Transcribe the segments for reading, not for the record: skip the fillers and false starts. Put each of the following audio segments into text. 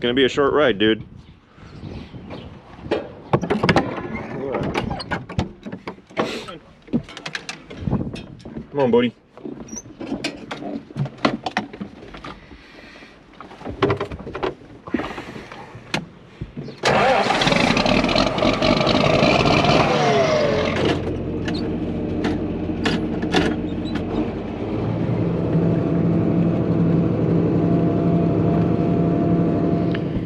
gonna be a short ride, dude. Come on, buddy.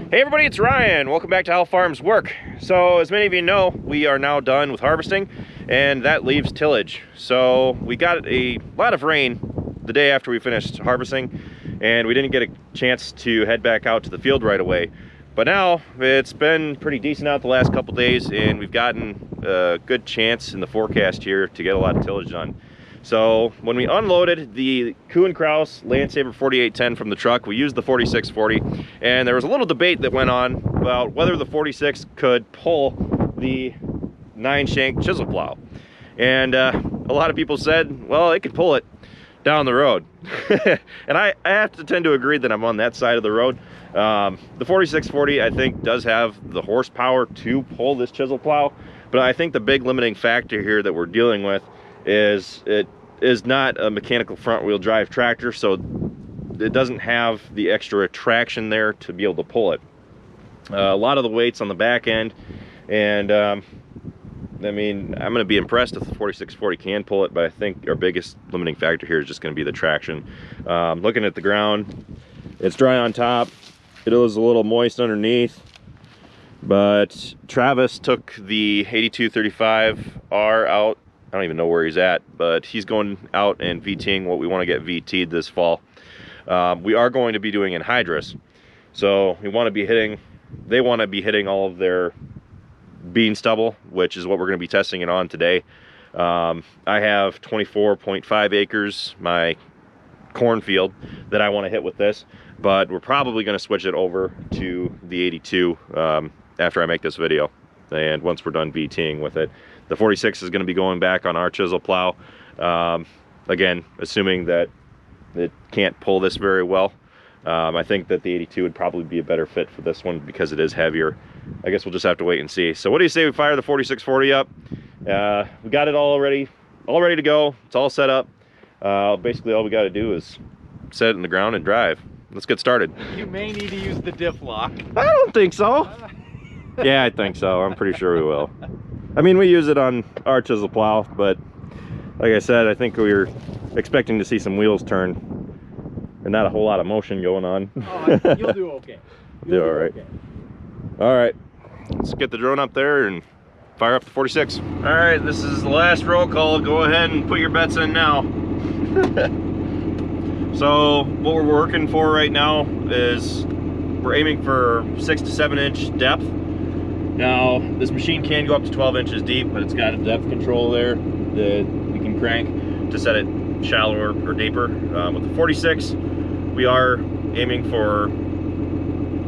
Hey everybody, it's Ryan. Welcome back to How Farms Work. So as many of you know, we are now done with harvesting, and that leaves tillage. So we got a lot of rain the day after we finished harvesting, and we didn't get a chance to head back out to the field right away. But now it's been pretty decent out the last couple days, and we've gotten a good chance in the forecast here to get a lot of tillage done. So when we unloaded the KUHN Krause Landsaver 4810 from the truck, we used the 4640, and there was a little debate that went on about whether the 46 could pull the 9-shank chisel plow. And a lot of people said, well, it could pull it down the road. And I have to tend to agree that I'm on that side of the road. The 4640, I think, does have the horsepower to pull this chisel plow, but I think the big limiting factor here that we're dealing with is it is not a mechanical front wheel drive tractor, so it doesn't have the extra traction there to be able to pull it. A lot of the weight's on the back end, and I mean, I'm going to be impressed if the 4640 can pull it, but I think our biggest limiting factor here is just going to be the traction. Looking at the ground, it's dry on top, it is a little moist underneath, but Travis took the 8235R out. I don't even know where he's at, but he's going out and VTing what we want to get VT'd this fall. We are going to be doing anhydrous, so we want to be hitting, they want to be hitting all of their bean stubble, which is what we're going to be testing it on today. I have 24.5 acres, my cornfield, that I want to hit with this, but we're probably going to switch it over to the 82 after I make this video, and once we're done VTing with it. The 46 is going to be going back on our chisel plow, again, assuming that it can't pull this very well. I think that the 82 would probably be a better fit for this one because it is heavier. I guess we'll just have to wait and see. So what do you say we fire the 4640 up? We got it all ready to go. It's all set up. Basically all we got to do is set it in the ground and drive. Let's get started. You may need to use the diff lock. I don't think so. Yeah, I think so. I'm pretty sure we will. I mean, we use it on our chisel plow, but like I said, I think we were expecting to see some wheels turn and not a whole lot of motion going on. Oh, you'll do okay. You'll do all right. Okay. All right, let's get the drone up there and fire up the 46. All right, this is the last roll call. Go ahead and put your bets in now. So what we're working for right now is we're aiming for 6 to 7 inch depth. Now, this machine can go up to 12 inches deep, but it's got a depth control there that we can crank to set it shallower or deeper. With the 46, we are aiming for a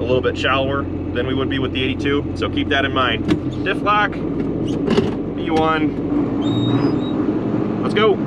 little bit shallower than we would be with the 82, so keep that in mind. Diff lock, B1, let's go.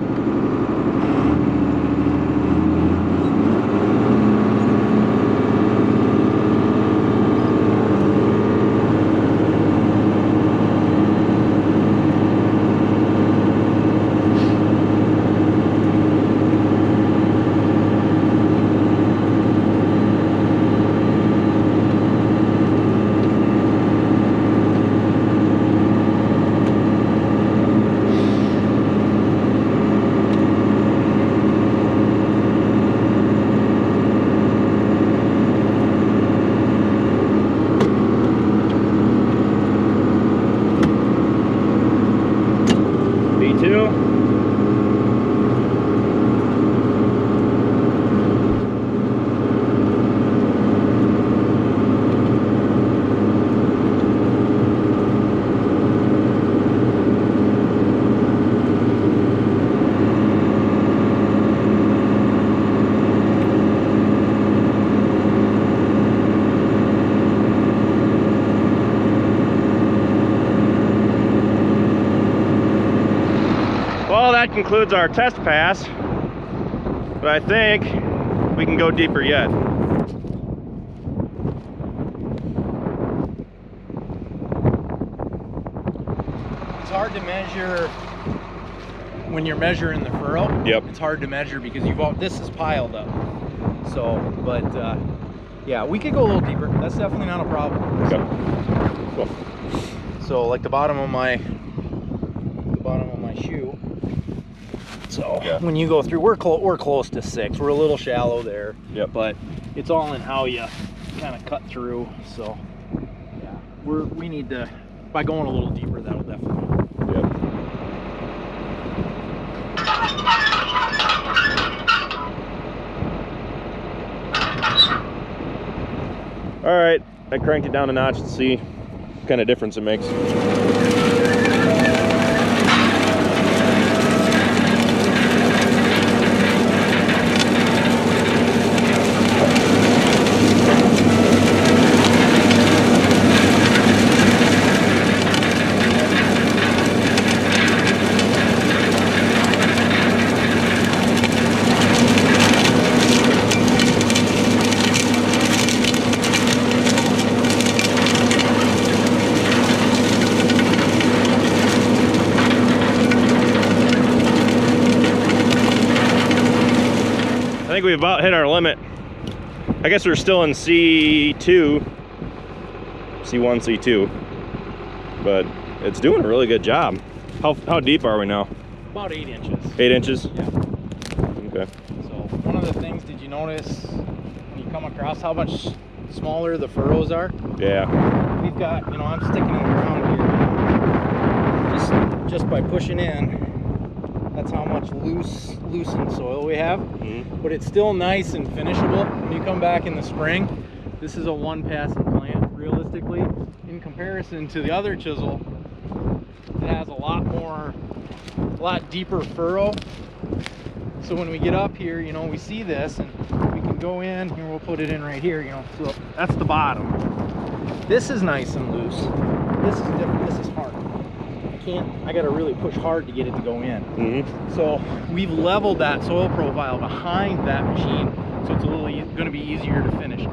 that concludes our test pass, but I think we can go deeper yet. hard to measure when you're measuring the furrow. Yep. It's hard to measure because this is piled up. So, but yeah, we could go a little deeper. That's definitely not a problem. Okay. Cool. So like the bottom of my shoe. So yeah. when you go through, we're close to 6. We're a little shallow there. Yep. But it's all in how you kind of cut through. So yeah, we need to, by going a little deeper, that'll definitely. Yep. All right, I cranked it down a notch to see what kind of difference it makes. I think we've about hit our limit. I guess we're still in C2, C1, C2, but it's doing a really good job. How deep are we now? About 8 inches. 8 inches? Yeah. Okay. So one of the things, did you notice when you come across how much smaller the furrows are? Yeah. We've got, you know, I'm sticking in the ground here. Just by pushing in, that's how much loosened soil we have. Mm-hmm. But it's still nice and finishable. When you come back in the spring, this is a one-passing plant, realistically. In comparison to the other chisel, it has a lot deeper furrow. So when we get up here, you know, we see this and we can go in here, we'll put it in right here, you know, so that's the bottom. This is nice and loose. This is different, this is hard. I gotta really push hard to get it to go in. Mm-hmm. So we've leveled that soil profile behind that machine, so it's gonna be easier to finish.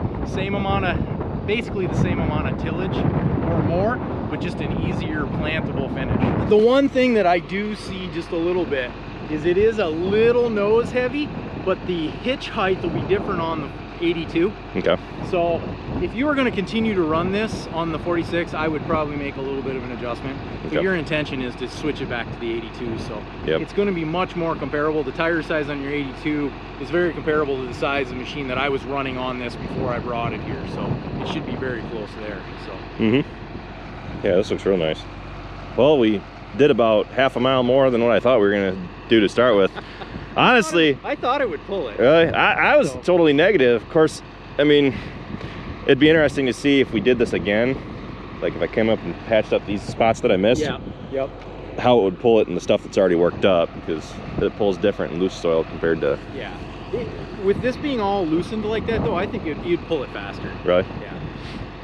Basically the same amount of tillage or more, but just an easier plantable finish. The one thing that I do see just a little bit is it is a little nose heavy, but the hitch height will be different on the 82. Okay. So if you were going to continue to run this on the 46, I would probably make a little bit of an adjustment. Okay. But your intention is to switch it back to the 82, so yep. It's going to be much more comparable. The tire size on your 82 is very comparable to the size of the machine that I was running on this before I brought it here, so it should be very close there. So. Mm-hmm. Yeah, this looks real nice. Well, we did about half a mile more than what I thought we were going to do to start with. Honestly, I thought it would pull it. Really? I was totally negative. Of course, I mean, it'd be interesting to see if we did this again, like if I came up and patched up these spots that I missed. Yeah. Yep. How it would pull it in the stuff that's already worked up, because it pulls different in loose soil compared to. Yeah. With this being all loosened like that, though, I think you'd pull it faster. Right. Yeah.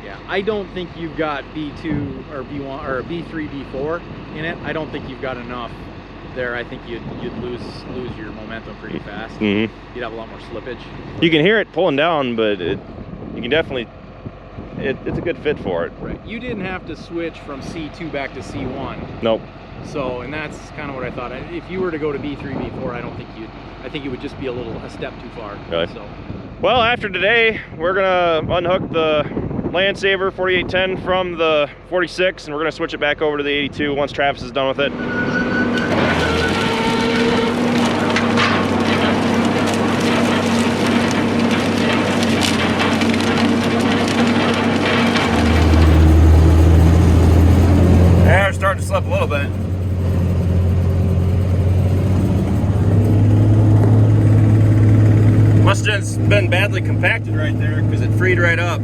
Yeah. I don't think you've got B2 or B1 or B3, B4 in it. I don't think you've got enough there. I think you'd lose your momentum pretty fast. Mm-hmm. You'd have a lot more slippage. You can hear it pulling down, but you can definitely. It's a good fit for it. Right. You didn't have to switch from C2 back to C1. Nope. So, and that's kind of what I thought. If you were to go to B3, B4, I think it would just be a step too far. Really? So. Well, after today, we're gonna unhook the Landsaver 4810 from the 46, and we're gonna switch it back over to the 82 once Travis is done with it. Yeah, we're starting to slip a little bit. Must have just been badly compacted right there because it freed right up.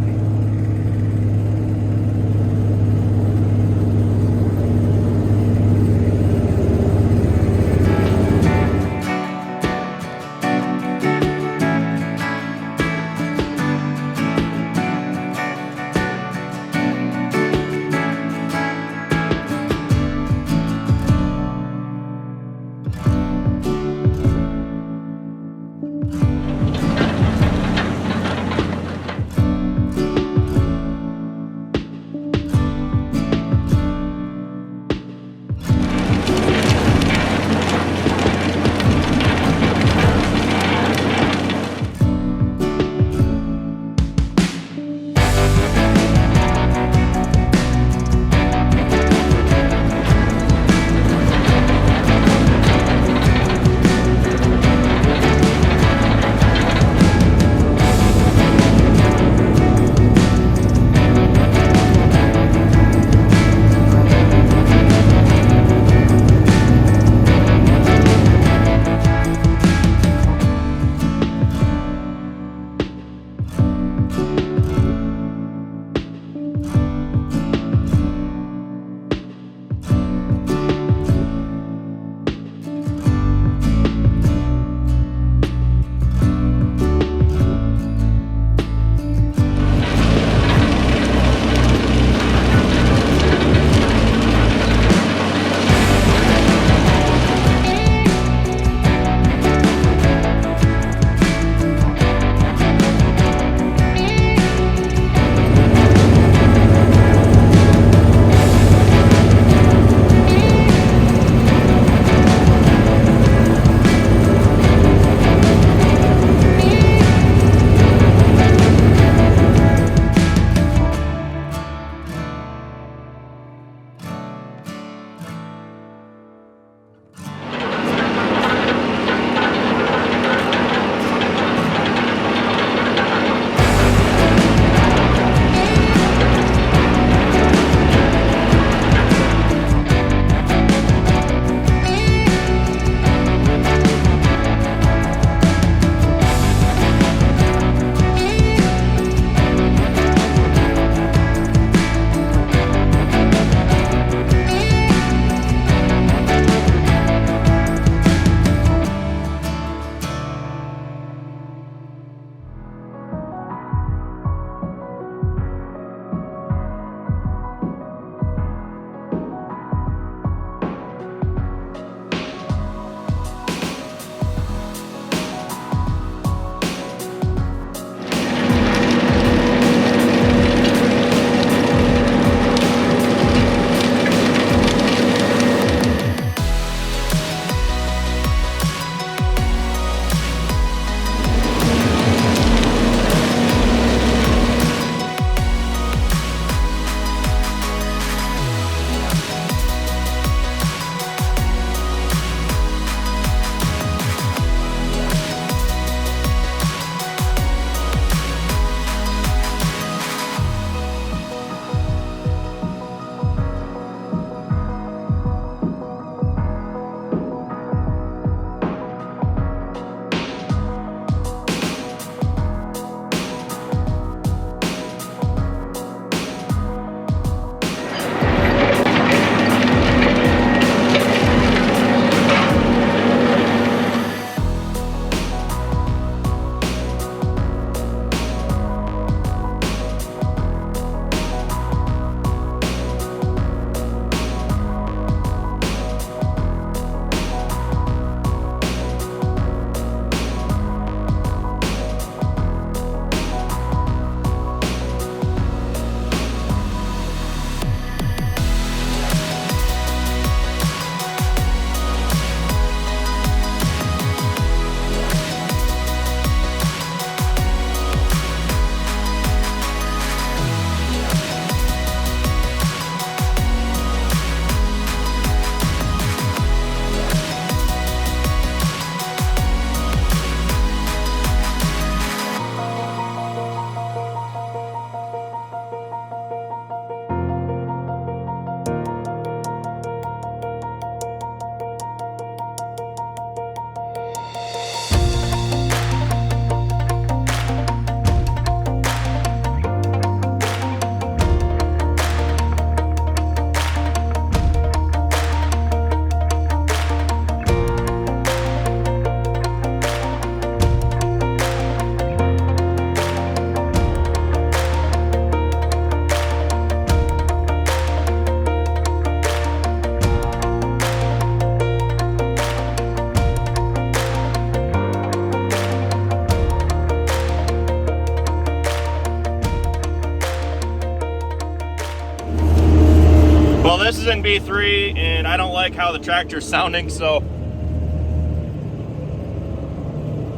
is in B3 and I don't like how the tractor's sounding, so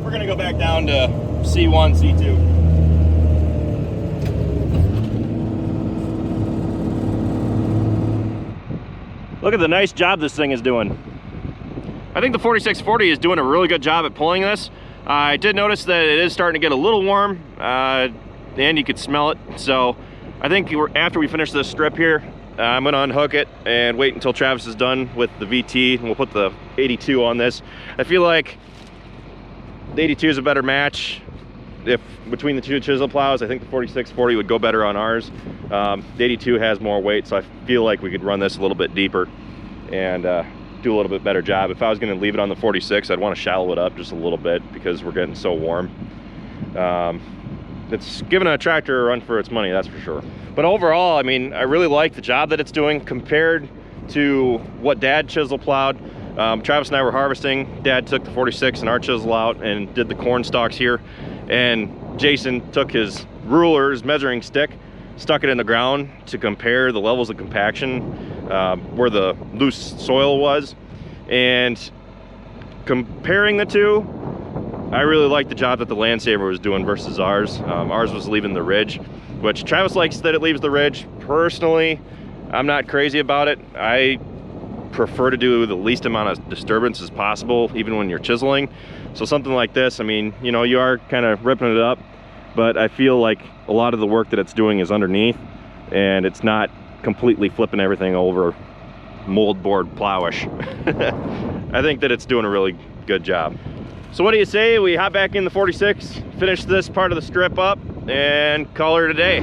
we're gonna go back down to C1, C2. Look at the nice job this thing is doing. I think the 4640 is doing a really good job at pulling this. I did notice that it is starting to get a little warm, and you could smell it. So I think after we finish this strip here, I'm gonna unhook it and wait until Travis is done with the VT, and we'll put the 82 on this. I feel like the 82 is a better match. If between the two chisel plows, I think the 4640 would go better on ours. The 82 has more weight, so I feel like we could run this a little bit deeper and do a little bit better job. If I was gonna leave it on the 46, I'd wanna shallow it up just a little bit because we're getting so warm. It's giving a tractor a run for its money, that's for sure. But overall, I mean, I really like the job that it's doing compared to what Dad chisel plowed. Travis and I were harvesting. Dad took the 46 and our chisel out and did the corn stalks here. And Jason took his ruler, his measuring stick, stuck it in the ground to compare the levels of compaction where the loose soil was. And comparing the two, I really like the job that the Landsaver was doing versus ours. Ours was leaving the ridge, which Travis likes that it leaves the ridge. Personally, I'm not crazy about it. I prefer to do the least amount of disturbance as possible, even when you're chiseling. So something like this, I mean, you know, you are kind of ripping it up, but I feel like a lot of the work that it's doing is underneath, and it's not completely flipping everything over moldboard plowish. I think that it's doing a really good job. So what do you say we hop back in the 46, finish this part of the strip up, and call her today?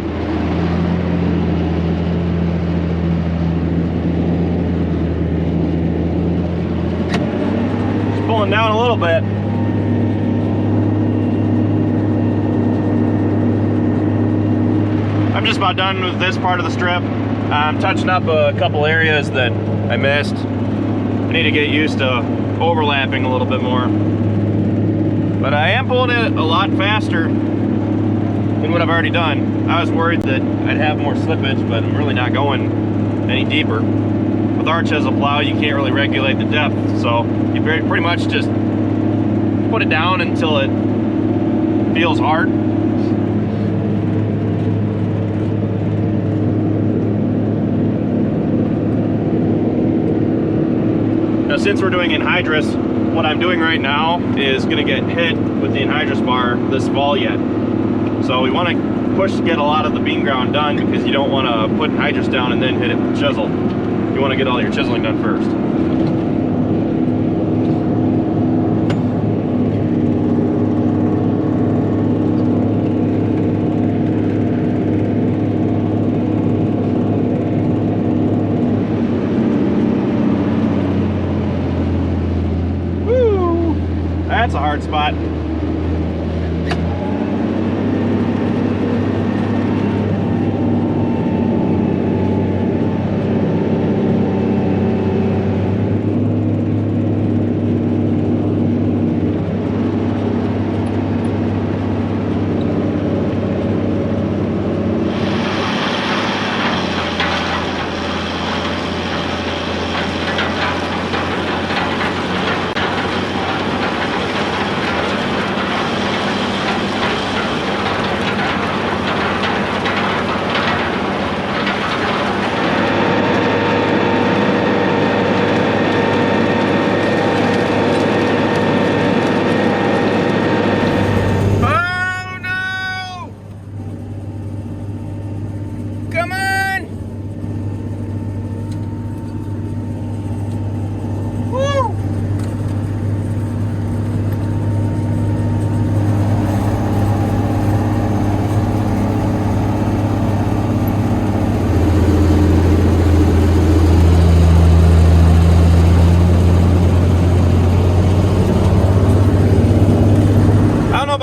Just pulling down a little bit. I'm just about done with this part of the strip. I'm touching up a couple areas that I missed. I need to get used to overlapping a little bit more. But I am pulling it a lot faster than what I've already done. I was worried that I'd have more slippage, but I'm really not going any deeper. With our chisel plow, you can't really regulate the depth, so you pretty much just put it down until it feels hard. Now, since we're doing anhydrous, what I'm doing right now is going to get hit with the anhydrous bar this fall yet. So we want to push to get a lot of the bean ground done, because you don't want to put anhydrous down and then hit it with chisel. You want to get all your chiseling done first. That's a hard spot.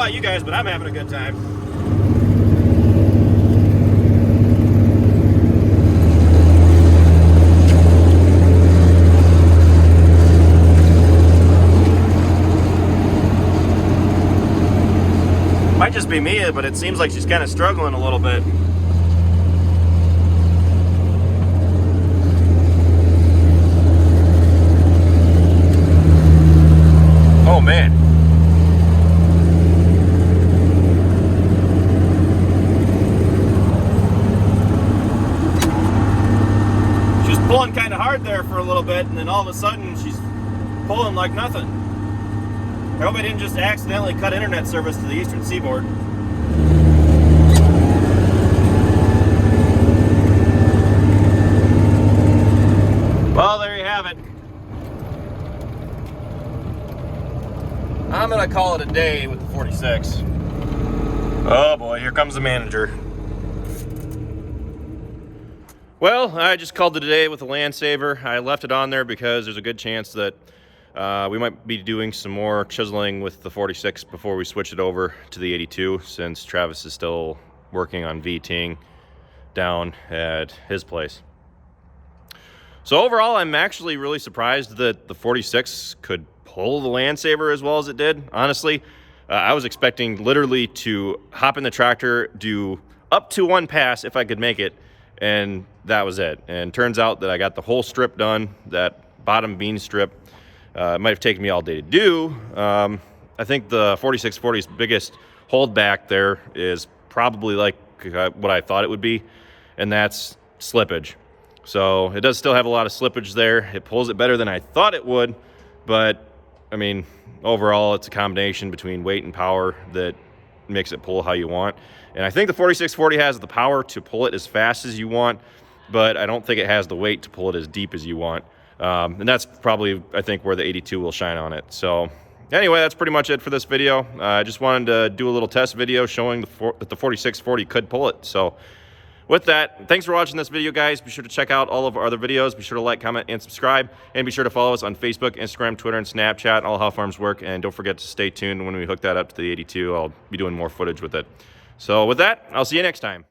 You guys, but I'm having a good time. Might just be me, but it seems like she's kind of struggling a little bit. man. She was pulling kind of hard there for a little bit, and then all of a sudden she's pulling like nothing. I hope I didn't just accidentally cut internet service to the eastern seaboard. Well, there you have it. I'm gonna call it a day with the 46. Oh boy, here comes the manager. Well, I just called it a day with the Landsaver. I left it on there because there's a good chance that we might be doing some more chiseling with the 46 before we switch it over to the 82, since Travis is still working on VTing down at his place. So overall, I'm actually really surprised that the 46 could pull the Landsaver as well as it did. Honestly, I was expecting literally to hop in the tractor, do up to one pass if I could make it, and that was it. And turns out that I got the whole strip done, that bottom bean strip. It might have taken me all day to do. I think the 4640's biggest holdback there is probably like what I thought it would be, and that's slippage. So it does still have a lot of slippage there. It pulls it better than I thought it would, but I mean, overall it's a combination between weight and power that makes it pull how you want. And I think the 4640 has the power to pull it as fast as you want, but I don't think it has the weight to pull it as deep as you want. And that's probably, I think, where the 82 will shine on it. So anyway, that's pretty much it for this video. I just wanted to do a little test video showing that the 4640 could pull it. So with that, thanks for watching this video, guys. Be sure to check out all of our other videos. Be sure to like, comment, and subscribe. And be sure to follow us on Facebook, Instagram, Twitter, and Snapchat, all How Farms Work. And don't forget to stay tuned when we hook that up to the 82. I'll be doing more footage with it. So with that, I'll see you next time.